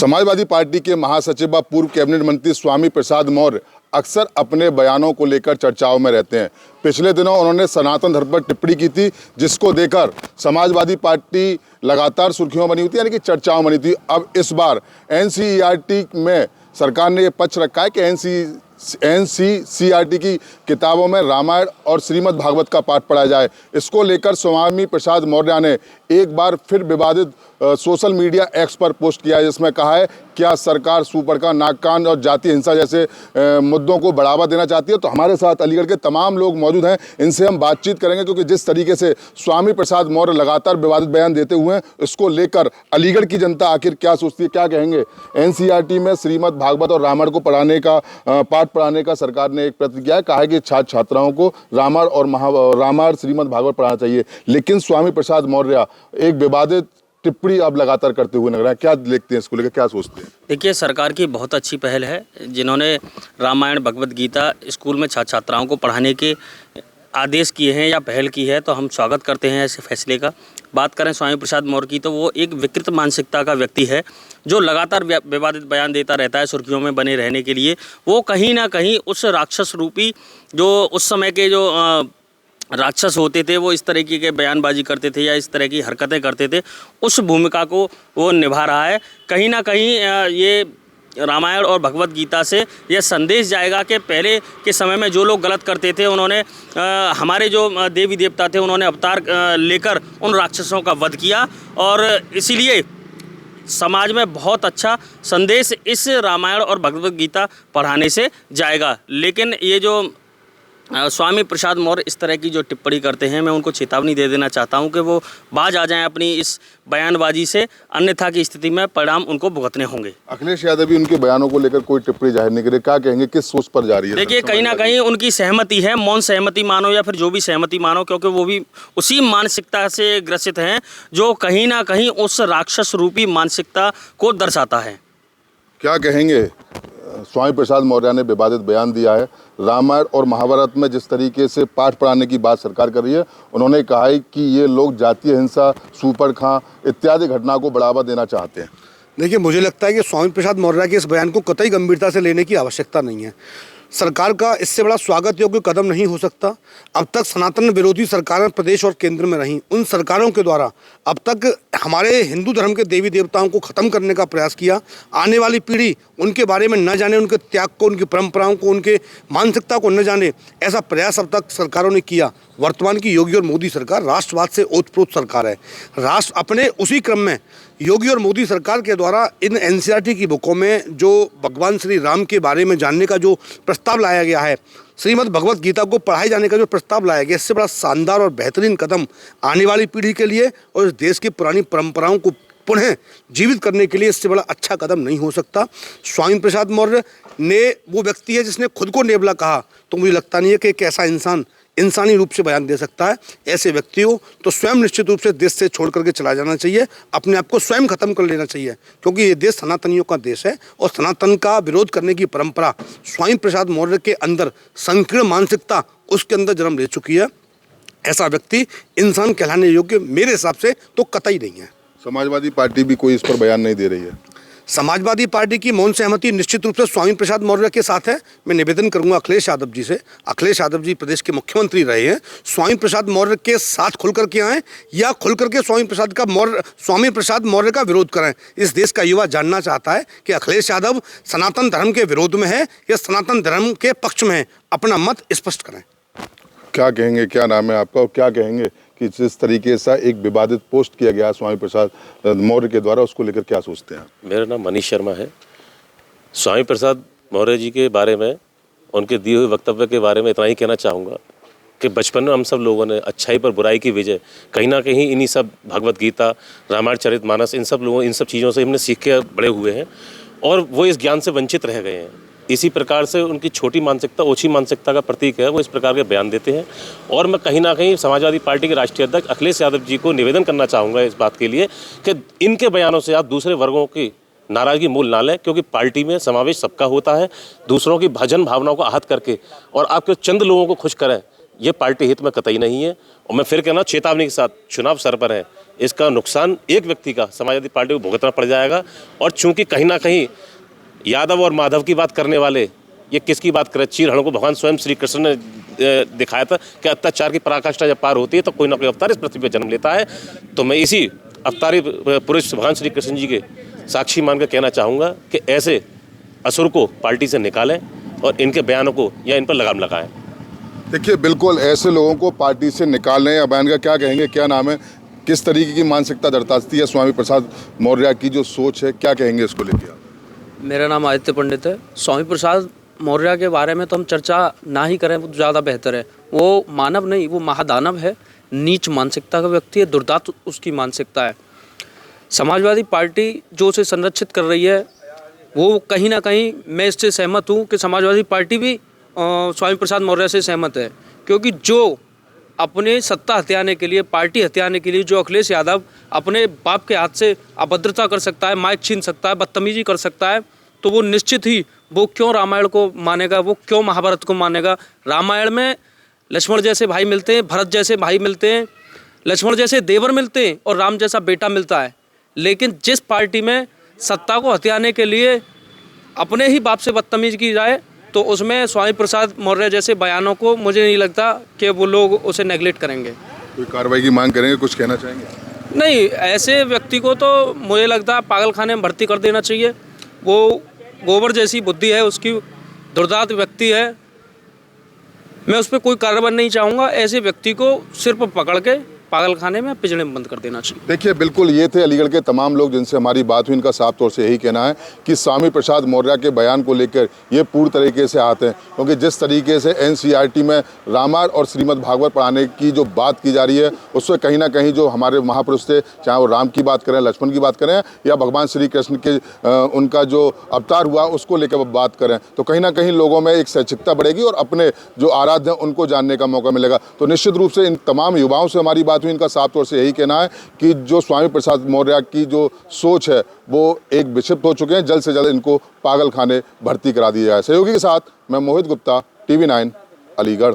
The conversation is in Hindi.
समाजवादी पार्टी के महासचिव व पूर्व कैबिनेट मंत्री स्वामी प्रसाद मौर्य अक्सर अपने बयानों को लेकर चर्चाओं में रहते हैं। पिछले दिनों उन्होंने सनातन धर्म पर टिप्पणी की थी, जिसको देकर समाजवादी पार्टी लगातार सुर्खियों बनी हुई थी, यानी कि चर्चाओं बनी थी। अब इस बार एनसीईआरटी में सरकार ने ये पक्ष रखा है कि एनसीईआरटी की किताबों में रामायण और श्रीमद् भागवत का पाठ पढ़ाया जाए। इसको लेकर स्वामी प्रसाद मौर्य ने एक बार फिर विवादित सोशल मीडिया एक्स पर पोस्ट किया है, जिसमें कहा है क्या सरकार सुपर का नाक कान और जातीय हिंसा जैसे मुद्दों को बढ़ावा देना चाहती है। तो हमारे साथ अलीगढ़ के तमाम लोग मौजूद हैं, इनसे हम बातचीत करेंगे, क्योंकि जिस तरीके से स्वामी प्रसाद मौर्य लगातार विवादित बयान देते हुए हैं, इसको लेकर अलीगढ़ की जनता आखिर क्या सोचती है, क्या कहेंगे। एनसीईआरटी में श्रीमद् भागवत और रामायण को पाठ पढ़ाने का सरकार ने एक प्रतिज्ञा है, कहा है कि छात्र छात्राओं को रामायण श्रीमद् भागवत पढ़ाना चाहिए। लेकिन स्वामी प्रसाद मौर्य एक विवादित टिप्पणी अब लगातार करते हुए नजर आए। क्या देखते हैं इसको लेकर, क्या सोचते हैं? देखिए, सरकार की बहुत अच्छी पहल है, जिन्होंने रामायण भगवत गीता स्कूल में छात्र छात्राओं को पढ़ाने के आदेश किए हैं या पहल की है, तो हम स्वागत करते हैं ऐसे फैसले का। बात करें स्वामी प्रसाद मौर्य की, तो वो एक विकृत मानसिकता का व्यक्ति है, जो लगातार विवादित बयान देता रहता है सुर्खियों में बने रहने के लिए। वो कहीं ना कहीं उस राक्षस रूपी, जो उस समय के जो राक्षस होते थे, वो इस तरह की बयानबाजी करते थे या इस तरह की हरकतें करते थे, उस भूमिका को वो निभा रहा है। कहीं ना कहीं ये रामायण और भगवत गीता से यह संदेश जाएगा कि पहले के समय में जो लोग गलत करते थे, उन्होंने हमारे जो देवी देवता थे, उन्होंने अवतार लेकर उन राक्षसों का वध किया, और इसीलिए समाज में बहुत अच्छा संदेश इस रामायण और भगवत गीता पढ़ाने से जाएगा। लेकिन ये जो स्वामी प्रसाद मौर्य इस तरह की जो टिप्पणी करते हैं, मैं उनको चेतावनी दे देना चाहता हूं कि वो बाज आ जाएं अपनी इस बयानबाजी से, अन्यथा की स्थिति में परिणाम उनको भुगतने होंगे। अखिलेश यादव भी उनके बयानों को लेकर कोई टिप्पणी जाहिर नहीं करे, क्या कहेंगे, किस सोच पर जा रही है? देखिए, कहीं ना कहीं उनकी सहमति है, मौन सहमति मानो या फिर जो भी सहमति मानो, क्योंकि वो भी उसी मानसिकता से ग्रसित हैं जो कहीं ना कहीं उस राक्षस रूपी मानसिकता को दर्शाता है। क्या कहेंगे? स्वामी प्रसाद मौर्य ने विवादित बयान दिया है। रामायण और महाभारत में जिस तरीके से पाठ पढ़ाने की बात सरकार कर रही है, उन्होंने कहा है कि ये लोग जातीय हिंसा, सुपर खां इत्यादि घटना को बढ़ावा देना चाहते हैं। देखिए, मुझे लगता है कि स्वामी प्रसाद मौर्य के इस बयान को कतई गंभीरता से लेने की आवश्यकता नहीं है। सरकार का इससे बड़ा स्वागत योग्य कदम नहीं हो सकता। अब तक सनातन विरोधी सरकारें प्रदेश और केंद्र में रहीं, उन सरकारों के द्वारा अब तक हमारे हिंदू धर्म के देवी देवताओं को ख़त्म करने का प्रयास किया। आने वाली पीढ़ी उनके बारे में न जाने, उनके त्याग को, उनकी परंपराओं को, उनके मानसिकता को न जाने, ऐसा प्रयास अब तक सरकारों ने किया। वर्तमान की योगी और मोदी सरकार राष्ट्रवाद से ओतप्रोत सरकार है। राष्ट्र अपने उसी क्रम में योगी और मोदी सरकार के द्वारा इन एनसीईआरटी की बुकों में जो भगवान श्री राम के बारे में जानने का जो प्रस्ताव लाया गया है, श्रीमद् भगवत गीता को पढ़ाए जाने का जो प्रस्ताव लाया गया, इससे बड़ा शानदार और बेहतरीन कदम आने वाली पीढ़ी के लिए और इस देश की पुरानी परंपराओं को पुनः जीवित करने के लिए इससे बड़ा अच्छा कदम नहीं हो सकता। स्वामी प्रसाद मौर्य ने वो व्यक्ति है जिसने खुद को नेबला कहा, तो मुझे लगता नहीं है कि एक ऐसा इंसान इंसानी रूप से बयान दे सकता है। ऐसे व्यक्तियों तो स्वयं निश्चित रूप से देश से छोड़ करके चला जाना चाहिए, अपने आप को स्वयं खत्म कर लेना चाहिए, क्योंकि ये देश सनातनियों का देश है और सनातन का विरोध करने की परंपरा स्वामी प्रसाद मौर्य के अंदर संकीर्ण मानसिकता उसके अंदर जन्म ले चुकी है। ऐसा व्यक्ति इंसान कहलाने योग्य मेरे हिसाब से तो कतई नहीं है। समाजवादी पार्टी भी कोई इस पर बयान नहीं दे रही है। समाजवादी पार्टी की मौन सहमति निश्चित रूप से स्वामी प्रसाद मौर्य के साथ है। मैं निवेदन करूंगा अखिलेश यादव जी से। अखिलेश यादव जी प्रदेश के मुख्यमंत्री रहे हैं, स्वामी प्रसाद मौर्य के साथ खुलकर के आएँ या खुलकर के स्वामी प्रसाद मौर्य का विरोध करें। इस देश का युवा जानना चाहता है कि अखिलेश यादव सनातन धर्म के विरोध में है या सनातन धर्म के पक्ष में है। अपना मत स्पष्ट करें। क्या कहेंगे, क्या नाम है आपका, और क्या कहेंगे कि जिस तरीके से एक विवादित पोस्ट किया गया स्वामी प्रसाद मौर्य के द्वारा, उसको लेकर क्या सोचते हैं? मेरा नाम मनीष शर्मा है। स्वामी प्रसाद मौर्य जी के बारे में, उनके दिए हुए वक्तव्य के बारे में इतना ही कहना चाहूँगा कि बचपन में हम सब लोगों ने अच्छाई पर बुराई की विजय कहीं ना कहीं इन्हीं सब भगवत गीता, रामायण चरितमानस, इन सब चीज़ों से हमने सीख के बड़े हुए हैं, और वो इस ज्ञान से वंचित रह गए हैं। इसी प्रकार से उनकी छोटी मानसिकता, ओछी मानसिकता का प्रतीक है, वो इस प्रकार के बयान देते हैं। और मैं कहीं ना कहीं समाजवादी पार्टी के राष्ट्रीय अध्यक्ष अखिलेश यादव जी को निवेदन करना चाहूँगा इस बात के लिए कि इनके बयानों से आप दूसरे वर्गों की नाराज़गी मूल ना लें, क्योंकि पार्टी में समावेश सबका होता है। दूसरों की भजन भावनाओं को आहत करके और आपके चंद लोगों को खुश करें, ये पार्टी हित में कतई नहीं है। और मैं फिर कहना, चेतावनी के साथ चुनाव सर पर है, इसका नुकसान एक व्यक्ति का समाजवादी पार्टी को भुगतना पड़ जाएगा। और चूंकि कहीं ना कहीं यादव और माधव की बात करने वाले ये किसकी बात करें, चीर हरण को भगवान स्वयं श्री कृष्ण ने दिखाया था कि अत्याचार की पराकाष्ठा जब पार होती है तो कोई ना कोई अवतार इस पृथ्वी पर जन्म लेता है। तो मैं इसी अवतारी पुरुष भगवान श्री कृष्ण जी के साक्षी मानकर कहना चाहूँगा कि ऐसे असुर को पार्टी से निकालें और इनके बयानों को या इन पर लगाम लगाएं। देखिए, बिल्कुल ऐसे लोगों को पार्टी से निकालने या बैन का क्या कहेंगे, क्या नाम है, किस तरीके की मानसिकता दर्शाती है स्वामी प्रसाद मौर्य की जो सोच है, क्या कहेंगे इसको लेकर? मेरा नाम आदित्य पंडित है। स्वामी प्रसाद मौर्य के बारे में तो हम चर्चा ना ही करें, वो ज़्यादा बेहतर है। वो मानव नहीं, वो महादानव है, नीच मानसिकता का व्यक्ति है, दुर्दांत उसकी मानसिकता है। समाजवादी पार्टी जो उसे संरक्षित कर रही है, वो कहीं ना कहीं मैं इससे सहमत हूँ कि समाजवादी पार्टी भी स्वामी प्रसाद मौर्य से सहमत है, क्योंकि जो अपने सत्ता हथियाने के लिए, पार्टी हथियाने के लिए जो अखिलेश यादव अपने बाप के हाथ से अभद्रता कर सकता है, माइक छीन सकता है, बदतमीजी कर सकता है, तो वो निश्चित ही वो क्यों रामायण को मानेगा, वो क्यों महाभारत को मानेगा। रामायण में लक्ष्मण जैसे भाई मिलते हैं, भरत जैसे भाई मिलते हैं, लक्ष्मण जैसे देवर मिलते हैं और राम जैसा बेटा मिलता है। लेकिन जिस पार्टी में सत्ता को हथियाने के लिए अपने ही बाप से बदतमीजी की जाए, तो उसमें स्वामी प्रसाद मौर्य जैसे बयानों को मुझे नहीं लगता कि वो लोग उसे नेगलेक्ट करेंगे। कोई कार्रवाई की मांग करेंगे, कुछ कहना चाहेंगे? नहीं, ऐसे व्यक्ति को तो मुझे लगता है पागलखाने में भर्ती कर देना चाहिए। वो गोबर जैसी बुद्धि है उसकी, दुर्दांत व्यक्ति है। मैं उस पर कोई कार्रवाई नहीं चाहूँगा। ऐसे व्यक्ति को सिर्फ पकड़ के पागलखाने में पिंजड़े में बंद कर देना चाहिए। देखिए, बिल्कुल ये थे अलीगढ़ के तमाम लोग जिनसे हमारी बात हुई। इनका साफ तौर से यही कहना है कि स्वामी प्रसाद मौर्य के बयान को लेकर ये पूरी तरीके से आते हैं, क्योंकि जिस तरीके से एनसीईआरटी में रामायण और श्रीमद् भागवत पढ़ाने की जो बात की जा रही है, उससे कहीं ना कहीं जो हमारे महापुरुष थे, चाहे वो राम की बात करें, लक्ष्मण की बात करें या भगवान श्री कृष्ण के उनका जो अवतार हुआ उसको लेकर बात करें, तो कहीं ना कहीं लोगों में एक शैक्षिकता बढ़ेगी और अपने जो आराध्य हैं उनको जानने का मौका मिलेगा। तो निश्चित रूप से इन तमाम युवाओं से हमारी बात हुई। इनका साफ तौर से यही कहना है कि जो स्वामी प्रसाद मौर्य की जो सोच है वो एक विक्षिप्त हो चुके हैं। जल्द से जल्द इनको पागलखाने भर्ती करा दिया जाए। सहयोगी के साथ मैं मोहित गुप्ता, TV9 अलीगढ़।